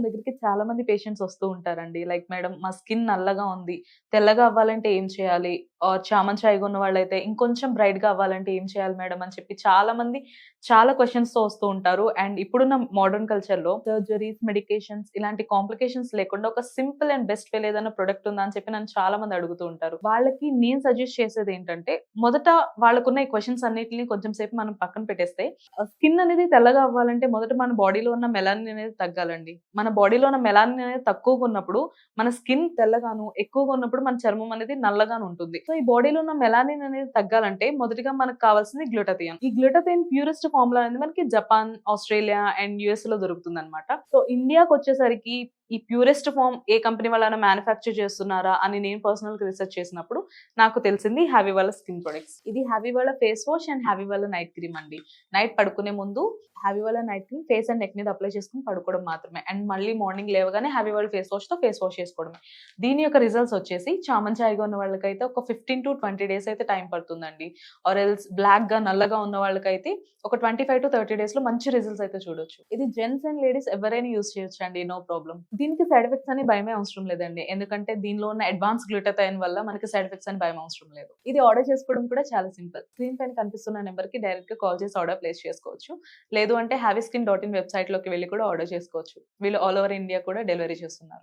మన దగ్గరికి చాలా మంది పేషెంట్స్ వస్తూ ఉంటారండి. లైక్ మేడం మా స్కిన్ నల్లగా ఉంది. తెల్లగా అవ్వాలంటే ఏం చేయాలి? ఆర్ చామన్ ఛాయగా ఉన్న వాళ్ళైతే ఇంకొంచెం బ్రైట్‌గా అవ్వాలంటే ఏం చేయాలి మేడం అని చెప్పి చాలా మంది చాలా క్వెషన్స్‌తో వస్తూ ఉంటారు. అండ్ ఇప్పుడున్న మోడర్న్ కల్చర్‌లో సర్జరీస్, మెడికేషన్స్ ఇలాంటి కాంప్లికేషన్స్ లేకుండా ఒక సింపుల్ అండ్ బెస్ట్ వే ఏదైనా ప్రొడక్ట్ ఉందా అని చెప్పి నన్ను చాలా మంది అడుగుతూ ఉంటారు. వాళ్ళకి నేను సజెస్ట్ చేసేదేంటంటే మొదట వాళ్ళకున్న ఈ క్వెషన్స్ అన్నిటిని కొంచెం సేపు మనం పక్కన పెట్టేస్తే స్కిన్ అనేది తెల్లగా అవ్వాలంటే మొదట మన బాడీలో ఉన్న మెలానిన్ అనేది తగ్గాలండి. మన బాడీలో ఉన్న మెలానిన్ అనేది తక్కువగా ఉన్నప్పుడు మన స్కిన్ తెల్లగాను, ఎక్కువగా ఉన్నప్పుడు మన చర్మం అనేది నల్లగాను ఉంటుంది. సో, ఈ బాడీలో ఉన్న మెలానిన్ అనేది తగ్గాలంటే మొదటిగా మనకు కావాల్సింది గ్లూటాథియోన్. ఈ గ్లూటాథియోన్ ప్యూరెస్ట్ ఫార్మ్‌లో అనేది మనకి జపాన్, ఆస్ట్రేలియా అండ్ యూఎస్‌లో దొరుకుతుందనమాట. సో, ఇండియాకొచ్చేసరికి ఈ ప్యూరెస్ట్ ఫార్మ్ ఏ కంపెనీ వాళ్ళైనా మ్యానుఫ్యాక్చర్ చేస్తున్నారా అని నేను పర్సనల్‌గా రిసర్చ్ చేసినప్పుడు నాకు తెలిసింది హ్యావీ వాళ్ళ స్కిన్ ప్రొడక్ట్స్. ఇది హ్యావీ వాళ్ళ ఫేస్ వాష్ అండ్ హ్యావీ వాళ్ళ నైట్ క్రీమ్ అండి. నైట్ పడుకునే ముందు హ్యావీ వాళ్ళ night cream face and neck మీద అప్లై చేసుకొని పడుకోవడం మాత్రమే. అండ్ మళ్ళీ మార్నింగ్ లేవగానే హ్యావీ వాళ్ళ ఫేస్ వాష్‌తో ఫేస్ వాష్ చేసుకోవడమే. దీని యొక్క రిజల్ట్స్ వచ్చేసి చామన్ ఛాయగా ఉన్న వాళ్ళకైతే ఒక 15-20 డేస్ అయితే టైం పడుతుందండి. ఆర్ ఎల్స్ బ్లాక్‌గా, నల్లగా ఉన్న వాళ్ళకైతే ఒక 25-30 డేస్‌లో మంచి రిజల్ట్స్ అయితే చూడొచ్చు. ఇది జెంట్స్ అండ్ లేడీస్ ఎవరైనా యూజ్ చేయొచ్చండి. No problem. దీనికి సైడ్ ఎఫెక్ట్స్ అని భయమే అవసరం లేదండి. ఎందుకంటే దీనిలో ఉన్న అడ్వాన్స్ గ్లూటాథైన్ వల్ల మనకి సైడ్ ఎఫెక్ట్స్ అని భయం అవసరం లేదు. ఇది ఆర్డర్ చేసుకోవడం కూడా చాలా సింపుల్. స్క్రీన్ పైన కనిపిస్తున్న నెంబర్‌కి డైరెక్ట్‌గా కాల్ చేసి ఆర్డర్ ప్లేస్ చేసుకోవచ్చు. లేదు అంటే హ్యావీస్కిన్.in వెబ్‌సైట్‌లోకి వెళ్లి కూడా ఆర్డర్ చేసుకోవచ్చు. వీళ్ళు ఆల్ ఓవర్ ఇండియా కూడా డెలివరీ చేస్తున్నారు.